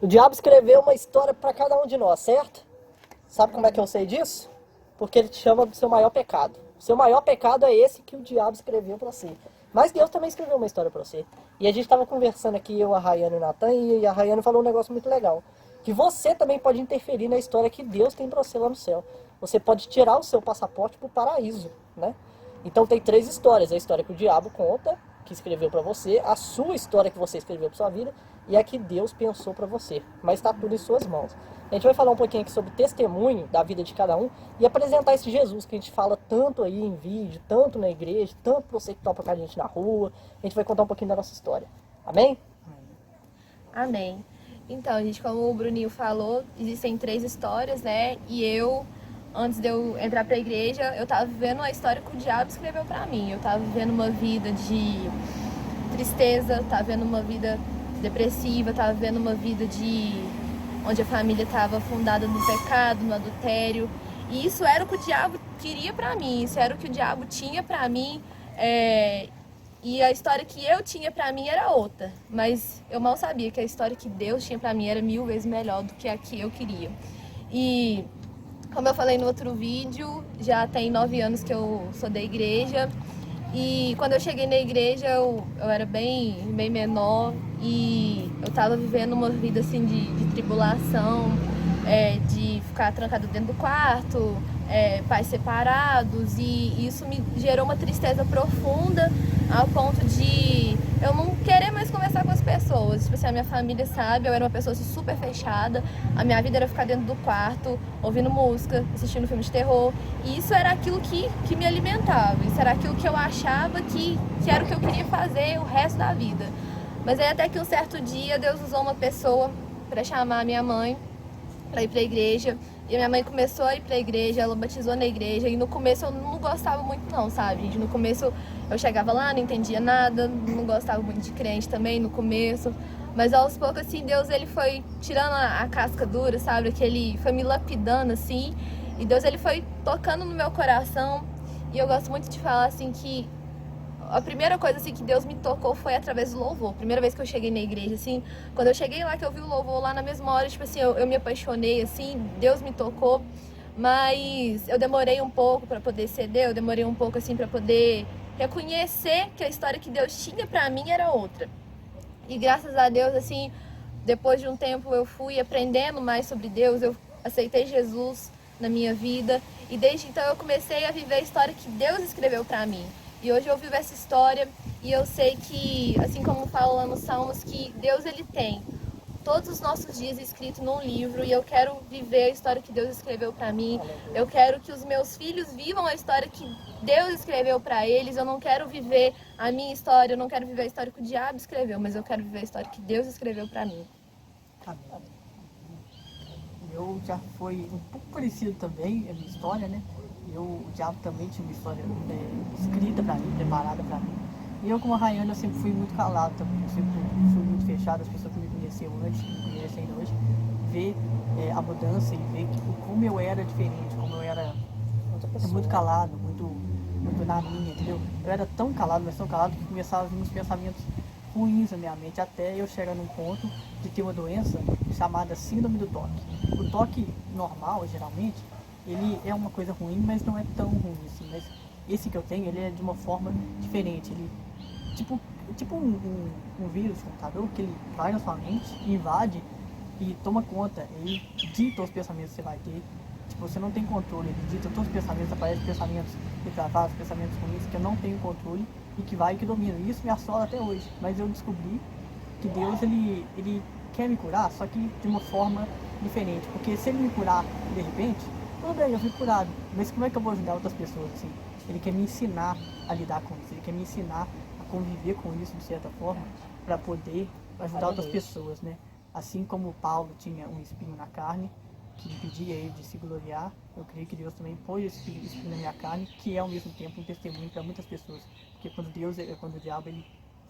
O diabo escreveu uma história para cada um de nós, certo? Sabe como é que eu sei disso? Porque ele te chama do seu maior pecado. O seu maior pecado é esse que o diabo escreveu para você. Mas Deus também escreveu uma história para você. E a gente estava conversando aqui, eu, a Rayane e o Natan, e a Rayane falou um negócio muito legal. Que você também pode interferir na história que Deus tem para você lá no céu. Você pode tirar o seu passaporte para o paraíso, né? Então tem três histórias. A história que o diabo conta, que escreveu para você, a sua história que você escreveu para sua vida e a que Deus pensou para você. Mas está tudo em suas mãos. A gente vai falar um pouquinho aqui sobre testemunho da vida de cada um e apresentar esse Jesus que a gente fala tanto aí em vídeo, tanto na igreja, tanto para você que topa com a gente na rua. A gente vai contar um pouquinho da nossa história. Amém? Amém. Então, gente, como o Bruninho falou, existem três histórias, né? E eu, antes de eu entrar pra igreja, eu tava vivendo uma história que o diabo escreveu pra mim. Eu tava vivendo uma vida de tristeza, tava vivendo uma vida depressiva, tava vivendo uma vida de onde a família estava fundada no pecado, no adultério. E isso era o que o diabo queria pra mim, isso era o que o diabo tinha pra mim. E a história que eu tinha pra mim era outra, mas eu mal sabia que a história que Deus tinha pra mim era 1000 vezes melhor do que a que eu queria. E como eu falei no outro vídeo, já tem 9 anos que eu sou da igreja. E quando eu cheguei na igreja, eu era bem menor e eu tava vivendo uma vida assim de tribulação, de ficar trancada dentro do quarto, pais separados, e isso me gerou uma tristeza profunda ao ponto de eu não querer mais conversar com as pessoas. Tipo assim, a minha família sabe, eu era uma pessoa assim, super fechada, a minha vida era ficar dentro do quarto, ouvindo música, assistindo filme de terror, e isso era aquilo que me alimentava, isso era aquilo que eu achava que era o que eu queria fazer o resto da vida. Mas aí até que um certo dia Deus usou uma pessoa para chamar a minha mãe para ir para a igreja. E a minha mãe começou a ir para a igreja, ela batizou na igreja. E no começo eu não gostava muito não, sabe, gente? No começo eu chegava lá, não entendia nada, não gostava muito de crente também no começo. Mas aos poucos, assim, Deus ele foi tirando a casca dura, sabe? Que ele foi me lapidando, assim. E Deus ele foi tocando no meu coração. E eu gosto muito de falar, assim, que a primeira coisa assim que Deus me tocou foi através do louvor. Primeira vez que eu cheguei na igreja, assim, quando eu cheguei lá, que eu vi o louvor lá na mesma hora, tipo assim, eu me apaixonei, assim, Deus me tocou. Mas eu demorei um pouco para poder ceder, eu demorei um pouco assim para poder reconhecer que a história que Deus tinha para mim era outra. E graças a Deus, assim, depois de um tempo eu fui aprendendo mais sobre Deus, eu aceitei Jesus na minha vida e desde então eu comecei a viver a história que Deus escreveu para mim. E hoje eu vivo essa história e eu sei que, assim como fala lá nos Salmos, que Deus ele tem todos os nossos dias escritos num livro e eu quero viver a história que Deus escreveu para mim. Eu quero que os meus filhos vivam a história que Deus escreveu para eles. Eu não quero viver a minha história, eu não quero viver a história que o diabo escreveu, mas eu quero viver a história que Deus escreveu para mim. Amém. Eu já foi um pouco parecido também a minha história, né? O diabo também tinha uma história escrita para mim, preparada para mim. E eu, como a Rayane, eu sempre fui muito calado também. Eu sempre fui muito fechado. As pessoas que me conheciam antes, que me conhecem ainda hoje, ver a mudança e ver como eu era diferente, como eu era muito calado, muito na minha, entendeu? Eu era tão calado, mas tão calado que começava a vir uns pensamentos ruins na minha mente, até eu chegar num ponto de ter uma doença chamada síndrome do toque. O toque normal, geralmente, ele é uma coisa ruim, mas não é tão ruim assim. Mas esse que eu tenho, ele é de uma forma diferente. Ele tipo, tipo um vírus no computador que ele vai na sua mente, invade e toma conta, ele dita os pensamentos que você vai ter. Tipo, você não tem controle, ele dita todos os pensamentos, aparecem pensamentos retratados, pensamentos ruins que eu não tenho controle e que vai e que domina. E isso me assola até hoje. Mas eu descobri que Deus, ele quer me curar, só que de uma forma diferente. Porque se ele me curar de repente, tudo bem, eu fui curado. Mas como é que eu vou ajudar outras pessoas assim? Ele quer me ensinar a lidar com isso, ele quer me ensinar a conviver com isso de certa forma, para poder ajudar outras pessoas, né? Assim como Paulo tinha um espinho na carne, que impedia ele de se gloriar, eu creio que Deus também pôs esse espinho na minha carne, que é ao mesmo tempo um testemunho para muitas pessoas. Porque quando o diabo ele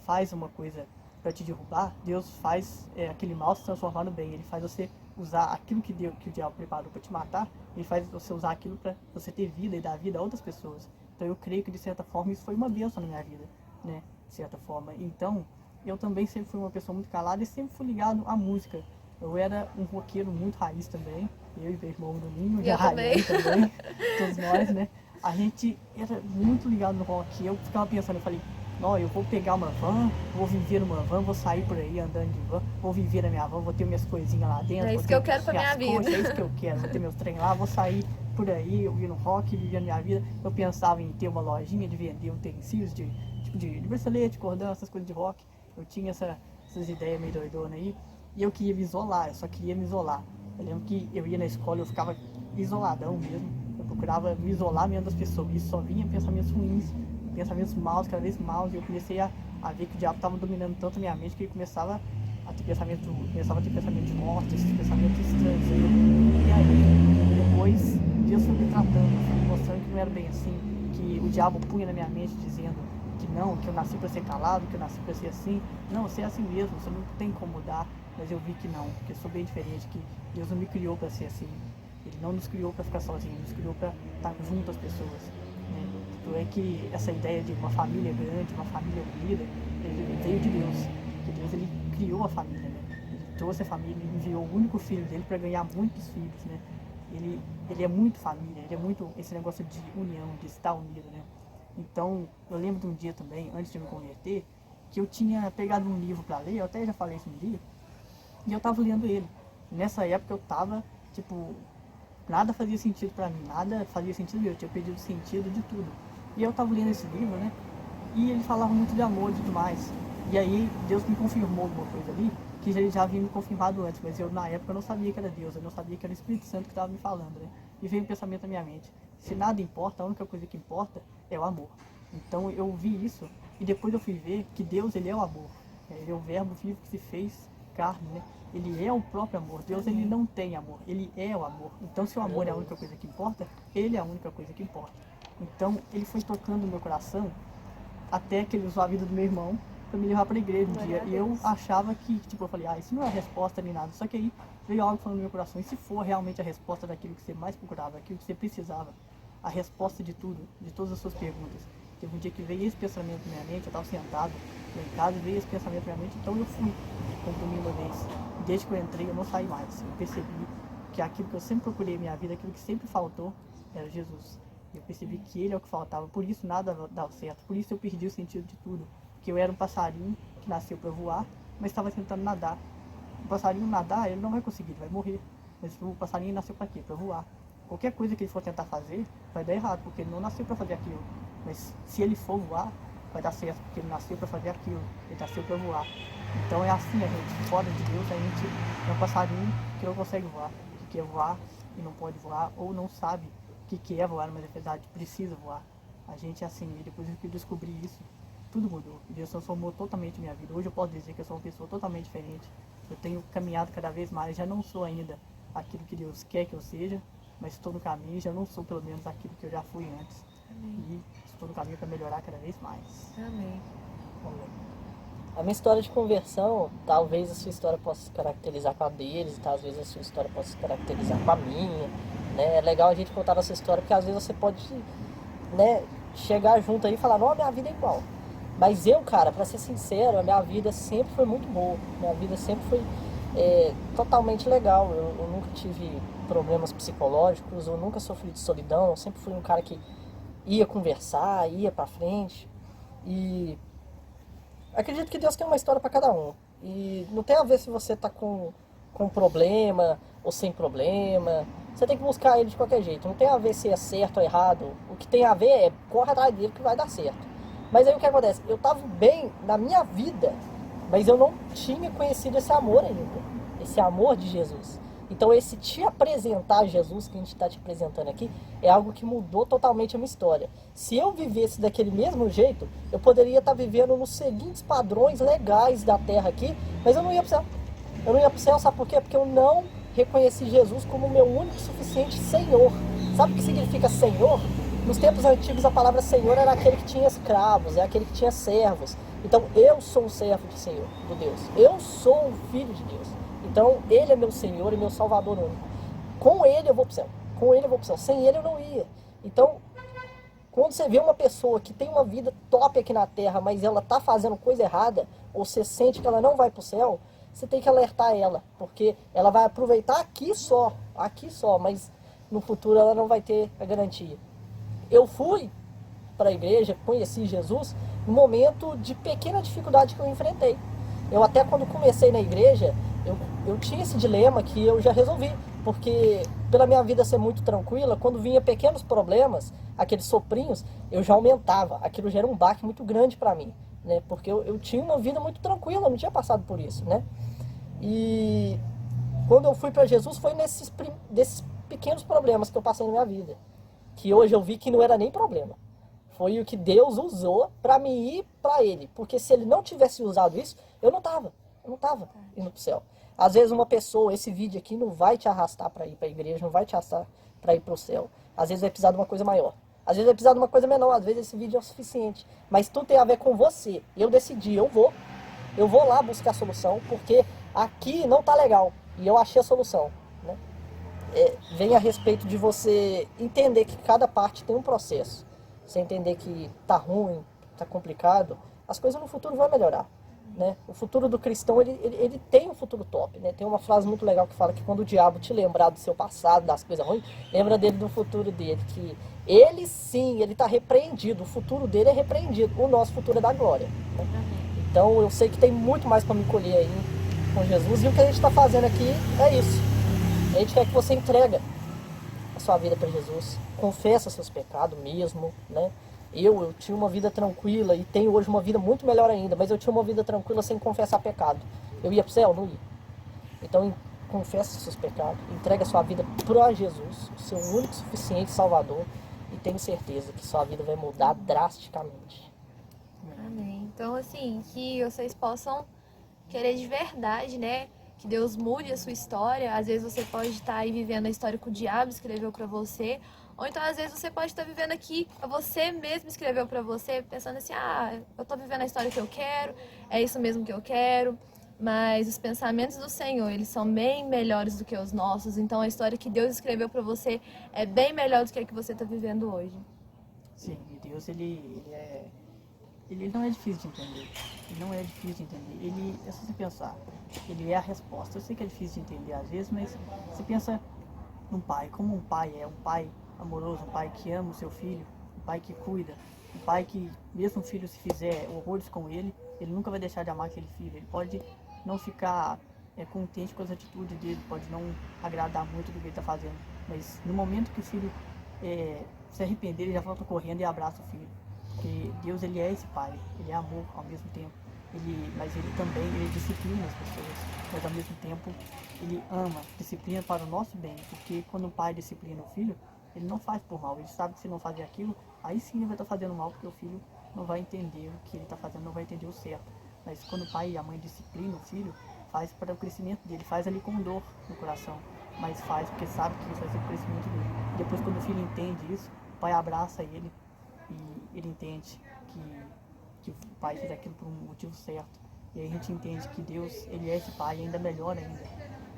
faz uma coisa para te derrubar, Deus faz aquele mal se transformar no bem. Ele faz você usar aquilo que o diabo preparou para te matar, ele faz você usar aquilo para você ter vida e dar vida a outras pessoas. Então eu creio que de certa forma isso foi uma bênção na minha vida, né? De certa forma. Então eu também sempre fui uma pessoa muito calada e sempre fui ligado à música. Eu era um roqueiro muito raiz também. Eu e meu irmão do Ninho, Eu e a Rayane também. também. Todos nós, né? A gente era muito ligado no rock. Eu ficava pensando, eu falei, não, eu vou pegar uma van, vou viver numa van, vou sair por aí andando de van, vou viver na minha van, vou ter minhas coisinhas lá dentro, É vou isso que ter eu quero pra minhas minha coxas, vida. é isso que eu quero, vou ter meus trem lá, vou sair por aí, ouvindo rock, vivendo minha vida. Eu pensava em ter uma lojinha de vender utensílios de, tipo de bracelete, cordão, essas coisas de rock. Eu tinha essas ideias meio doidonas aí. E eu queria me isolar, eu só queria me isolar. Eu lembro que eu ia na escola e eu ficava isoladão mesmo. Eu procurava me isolar mesmo das pessoas. E só vinha pensamentos ruins, pensamentos maus, cada vez maus. E eu comecei a ver que o diabo estava dominando tanto a minha mente que ele começava a ter pensamento de morte, esses pensamentos estranhos. E aí, depois, Deus foi me tratando, foi me mostrando que não era bem assim, que o diabo punha na minha mente dizendo que não, que eu nasci para ser calado, que eu nasci para ser assim. Não, você é assim mesmo, você não tem como mudar. Mas eu vi que não, que eu sou bem diferente, que Deus não me criou para ser assim. Ele não nos criou para ficar sozinho, ele nos criou para estar junto às pessoas. Né? Então é que essa ideia de uma família grande, uma família unida, ele veio de Deus. Porque Deus ele criou a família, né? Ele trouxe a família, ele enviou o único filho dele para ganhar muitos filhos, né? Ele é muito família, ele é muito esse negócio de união, de estar unido, né? Então, eu lembro de um dia também, antes de me converter, que eu tinha pegado um livro para ler, eu até já falei isso um dia, e eu tava lendo ele. Nessa época eu tava, tipo, nada fazia sentido pra mim, nada fazia sentido, eu tinha perdido o sentido de tudo. E eu tava lendo esse livro, né? E ele falava muito de amor e tudo mais. E aí Deus me confirmou alguma coisa ali, que ele já havia me confirmado antes, mas eu na época eu não sabia que era Deus, eu não sabia que era o Espírito Santo que estava me falando, né? E veio um pensamento na minha mente: se nada importa, a única coisa que importa é o amor. Então eu vi isso e depois eu fui ver que Deus ele é o amor. Ele é o verbo vivo que se fez carne, né? Ele é o próprio amor. Deus ele não tem amor, ele é o amor. Então se o amor é a única coisa que importa, ele é a única coisa que importa. Então ele foi tocando no meu coração até que ele usou a vida do meu irmão para me levar para a igreja um dia. E eu achava que, tipo, eu falei, isso não é a resposta nem nada. Só que aí veio algo falando no meu coração, e se for realmente a resposta daquilo que você mais procurava, daquilo que você precisava, a resposta de tudo, de todas as suas perguntas. Teve um dia que veio esse pensamento na minha mente, eu estava sentado lá em casa, veio esse pensamento na minha mente, então eu fui, como domingo uma vez. Desde que eu entrei, eu não saí mais. Eu percebi que aquilo que eu sempre procurei na minha vida, aquilo que sempre faltou, era Jesus. Eu percebi que ele é o que faltava, por isso nada dava certo, por isso eu perdi o sentido de tudo. Que eu era um passarinho que nasceu para voar, mas estava tentando nadar. O passarinho nadar, ele não vai conseguir, ele vai morrer. Mas o passarinho nasceu para quê? Para voar. Qualquer coisa que ele for tentar fazer, vai dar errado, porque ele não nasceu para fazer aquilo. Mas se ele for voar, vai dar certo, porque ele nasceu para fazer aquilo, ele nasceu para voar. Então é assim a gente, fora de Deus, a gente é um passarinho que não consegue voar, que quer voar e não pode voar, ou não sabe que quer voar, mas na verdade precisa voar. A gente é assim, e depois que eu descobri isso, tudo mudou. Deus transformou totalmente minha vida. Hoje eu posso dizer que eu sou uma pessoa totalmente diferente. Eu tenho caminhado cada vez mais, já não sou ainda aquilo que Deus quer que eu seja, mas estou no caminho, já não sou pelo menos aquilo que eu já fui antes. Amém. E estou no caminho para melhorar cada vez mais. Amém. A minha história de conversão, talvez a sua história possa se caracterizar com a deles, talvez a sua história possa se caracterizar com a minha, né? É legal a gente contar a nossa história, porque às vezes você pode, né, chegar junto aí e falar, não, a minha vida é igual. Mas eu, cara, pra ser sincero, a minha vida sempre foi muito boa. Minha vida sempre foi totalmente legal. Eu nunca tive problemas psicológicos, eu nunca sofri de solidão. Eu sempre fui um cara que ia conversar, ia pra frente. E acredito que Deus tem uma história pra cada um. E não tem a ver se você tá com problema ou sem problema. Você tem que buscar ele de qualquer jeito. Não tem a ver se é certo ou errado. O que tem a ver é corre atrás dele que vai dar certo. Mas aí o que acontece? Eu estava bem na minha vida, mas eu não tinha conhecido esse amor ainda. Esse amor de Jesus. Então esse te apresentar Jesus que a gente está te apresentando aqui é algo que mudou totalmente a minha história. Se eu vivesse daquele mesmo jeito, eu poderia estar vivendo nos seguintes padrões legais da terra aqui, mas eu não ia pro céu. Eu não ia pro céu, sabe por quê? Porque eu não reconheci Jesus como meu único e suficiente Senhor. Sabe o que significa Senhor? Nos tempos antigos a palavra Senhor era aquele que tinha escravos, é aquele que tinha servos. Então eu sou um servo do Senhor, do Deus. Eu sou um filho de Deus. Então ele é meu Senhor e meu Salvador único. Com ele eu vou pro céu. Com ele eu vou pro céu. Sem ele eu não ia. Então, quando você vê uma pessoa que tem uma vida top aqui na terra, mas ela tá fazendo coisa errada, ou você sente que ela não vai pro céu, você tem que alertar ela, porque ela vai aproveitar aqui só, mas no futuro ela não vai ter a garantia. Eu fui para a igreja, conheci Jesus, no momento de pequena dificuldade que eu enfrentei. Eu até quando comecei na igreja, eu tinha esse dilema que eu já resolvi, porque pela minha vida ser muito tranquila, quando vinha pequenos problemas, aqueles soprinhos, eu já aumentava. Aquilo já era um baque muito grande para mim, né? Porque eu tinha uma vida muito tranquila, eu não tinha passado por isso, né? E quando eu fui para Jesus foi desses pequenos problemas que eu passei na minha vida, que hoje eu vi que não era nem problema. Foi o que Deus usou para me ir para Ele. Porque se Ele não tivesse usado isso, eu não tava indo pro céu. Às vezes uma pessoa, esse vídeo aqui não vai te arrastar para ir para a igreja, não vai te arrastar para ir pro céu. Às vezes vai precisar de uma coisa maior. Às vezes vai precisar de uma coisa menor, às vezes esse vídeo é o suficiente. Mas tudo tem a ver com você. Eu decidi, eu vou lá buscar a solução, porque aqui não tá legal. E eu achei a solução, né? Vem a respeito de você entender que cada parte tem um processo. Você entender que tá ruim, tá complicado, as coisas no futuro vão melhorar, né? O futuro do cristão, ele tem um futuro top, né? Tem uma frase muito legal que fala que quando o diabo te lembrar do seu passado, das coisas ruins, lembra dele do futuro dele, que ele sim, ele tá repreendido, o futuro dele é repreendido, o nosso futuro é da glória, né? Então eu sei que tem muito mais para me colher aí com Jesus, e o que a gente está fazendo aqui é isso. A gente quer que você entregue a sua vida para Jesus, confessa seus pecados mesmo, né? Eu tinha uma vida tranquila e tenho hoje uma vida muito melhor ainda, mas eu tinha uma vida tranquila sem confessar pecado. Eu ia pro céu? Não ia. Então confessa seus pecados, entrega a sua vida para Jesus, o seu único suficiente Salvador, e tenho certeza que sua vida vai mudar drasticamente. Amém. Então, assim, que vocês possam querer de verdade, né? Que Deus mude a sua história. Às vezes você pode estar aí vivendo a história que o diabo escreveu pra você. Ou então, às vezes, você pode estar vivendo aqui, você mesmo escreveu pra você, pensando assim, eu tô vivendo a história que eu quero, é isso mesmo que eu quero. Mas os pensamentos do Senhor, eles são bem melhores do que os nossos. Então, a história que Deus escreveu pra você é bem melhor do que a que você tá vivendo hoje. Sim, e Deus, ele não é difícil de entender. Ele não é difícil de entender. Ele, é só você pensar, ele é a resposta. Eu sei que é difícil de entender às vezes, mas você pensa num pai, como um pai é, um pai amoroso, um pai que ama o seu filho, um pai que cuida, um pai que, mesmo o filho se fizer horrores com ele nunca vai deixar de amar aquele filho. Ele pode não ficar contente com as atitudes dele, pode não agradar muito do que ele está fazendo, mas no momento que o filho se arrepender, ele já volta correndo e abraça o filho. Porque Deus, ele é esse pai, ele é amor ao mesmo tempo, mas ele também disciplina as pessoas, mas ao mesmo tempo ele ama, disciplina para o nosso bem, porque quando o pai disciplina o filho, ele não faz por mal, ele sabe que se não fazer aquilo, aí sim ele vai estar fazendo mal, porque o filho não vai entender o que ele está fazendo, não vai entender o certo. Mas quando o pai e a mãe disciplinam o filho, faz para o crescimento dele, faz ali com dor no coração, mas faz porque sabe que isso vai ser o crescimento dele. Depois, quando o filho entende isso, o pai abraça ele e ele entende que o pai fez aquilo por um motivo certo. E aí a gente entende que Deus, ele é esse pai, e ainda melhor ainda.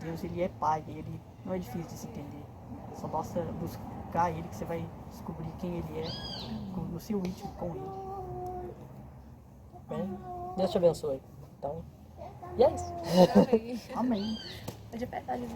Deus, ele é pai, e ele não é difícil de se entender. Só basta buscar ele que você vai descobrir quem ele é no seu íntimo com ele. Bem, Deus te abençoe. Então, e é isso. Amém. Amém. Pode apertar ali.